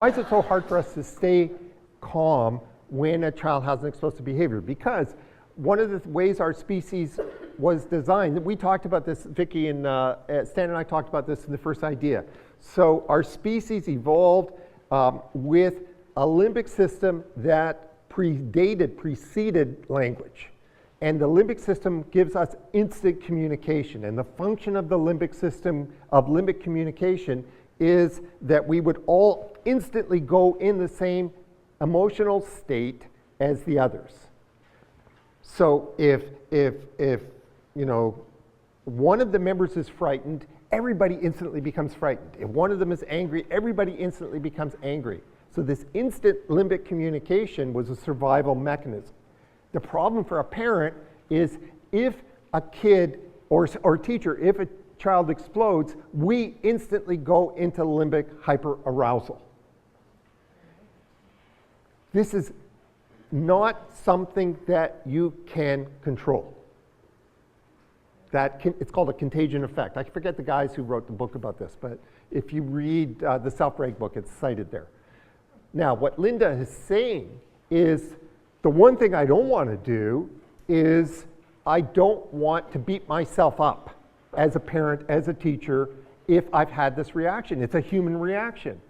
Why is it so hard for us to stay calm when a child has an explosive behavior? Because one of the ways our species was designed, we talked about this, Vicky and Stan and I talked about this in the first idea. So our species evolved with a limbic system that preceded language. And the limbic system gives us instant communication. And the function of the limbic system, of limbic communication, is that we would all instantly go in the same emotional state as the others. So if you know, one of the members is frightened, everybody instantly becomes frightened. If one of them is angry, everybody instantly becomes angry. So this instant limbic communication was a survival mechanism. The problem for a parent is if a kid or teacher, if a child explodes, we instantly go into limbic hyperarousal. This is not something that you can control. It's called a contagion effect. I forget the guys who wrote the book about this, but if you read the Self-Reg book, it's cited there. Now, what Linda is saying is the one thing I don't want to do is I don't want to beat myself up as a parent, as a teacher, if I've had this reaction. It's a human reaction.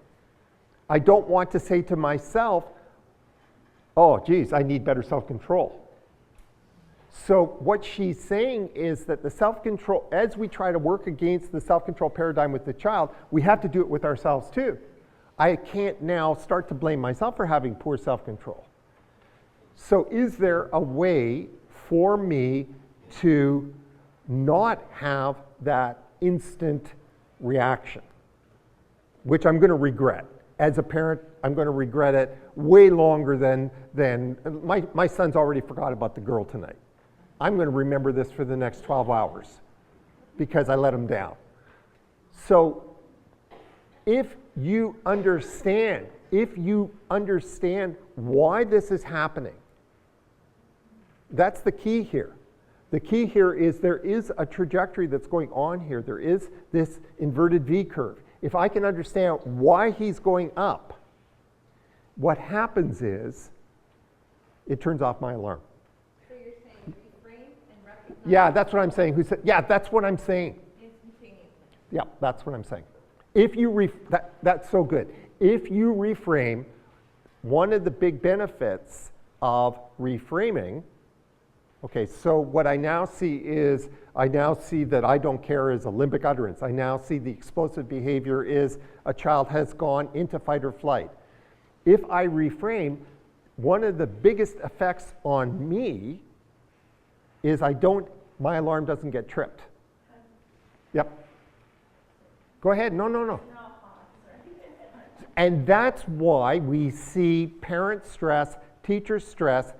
I don't want to say to myself, oh, geez, I need better self-control. So what she's saying is that the self-control, as we try to work against the self-control paradigm with the child, we have to do it with ourselves too. I can't now start to blame myself for having poor self-control. So is there a way for me to not have that instant reaction, which I'm going to regret? As a parent, I'm going to regret it way longer than my son's already forgot about the girl tonight. I'm going to remember this for the next 12 hours because I let him down. So if you understand why this is happening, that's the key here. The key here is there is a trajectory that's going on here. There is this inverted V curve. If I can understand why he's going up, what happens is it turns off my alarm. So you're saying reframe and recognize? Yeah, that's what I'm saying. Yeah, that's what I'm saying. Instantaneously. Yeah, that's what I'm saying. If you that's so good. If you reframe, one of the big benefits of reframing, okay, so what I now see is, I now see that I don't care is a limbic utterance. I now see the explosive behavior is a child has gone into fight or flight. If I reframe, one of the biggest effects on me is my alarm doesn't get tripped. Yep. Go ahead, no. And that's why we see parent stress, teacher stress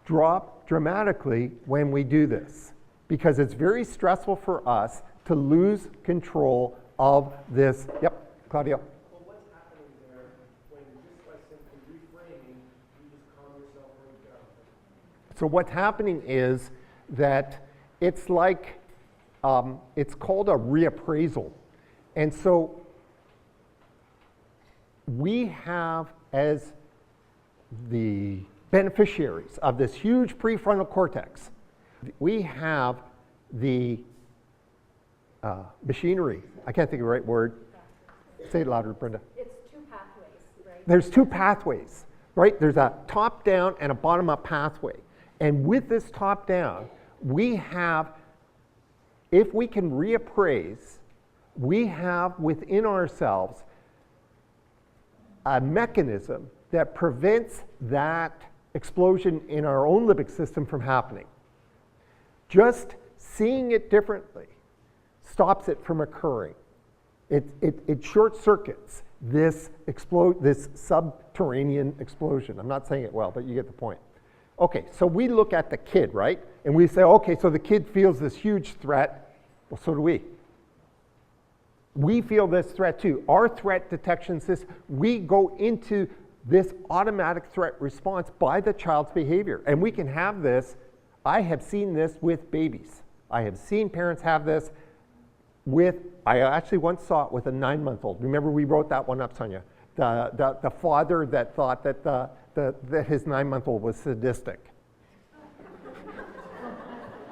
drop dramatically when we do this, because it's very stressful for us to lose control of this. Yep, Claudio. Well, what's happening there when just by simply reframing, you just calm yourself right down? So what's happening is that it's like, it's called a reappraisal. And so we have, as the beneficiaries of this huge prefrontal cortex, we have the machinery. I can't think of the right word. Say it louder, Brenda. It's two pathways, right? There's two pathways, right? There's a top-down and a bottom-up pathway. And with this top-down, we have, if we can reappraise, we have within ourselves a mechanism that prevents that explosion in our own limbic system from happening. Just seeing it differently stops it from occurring. It short circuits this subterranean explosion. I'm not saying it well, but you get the point. Okay, so we look at the kid, right? And we say, okay, so the kid feels this huge threat. Well, so do we. We feel this threat too. Our threat detection system, we go into this automatic threat response by the child's behavior. And we can have this. I have seen this with babies. I have seen parents have this with, I actually once saw it with a 9-month-old. Remember we wrote that one up, Sonia. the father that thought that, that his 9-month-old was sadistic.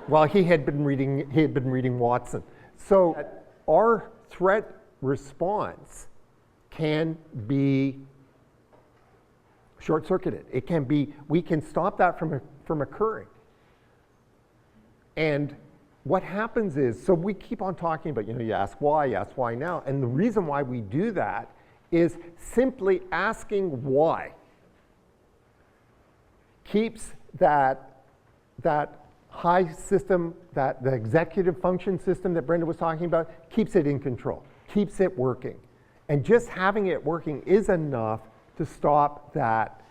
Well, he had been reading Watson. So our threat response can be short-circuited. It can be, we can stop that from occurring. And what happens is, so we keep on talking about, you ask why now, and the reason why we do that is simply asking why keeps that high system, the executive function system that Brenda was talking about, keeps it in control, keeps it working. And just having it working is enough to stop that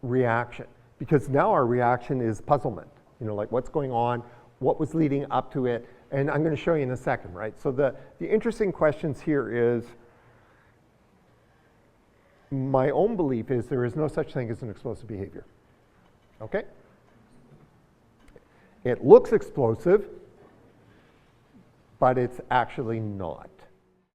reaction. Because now our reaction is puzzlement. Like what's going on, what was leading up to it, and I'm going to show you in a second, right? So the interesting questions here is, my own belief is there is no such thing as an explosive behavior, okay? It looks explosive, but it's actually not.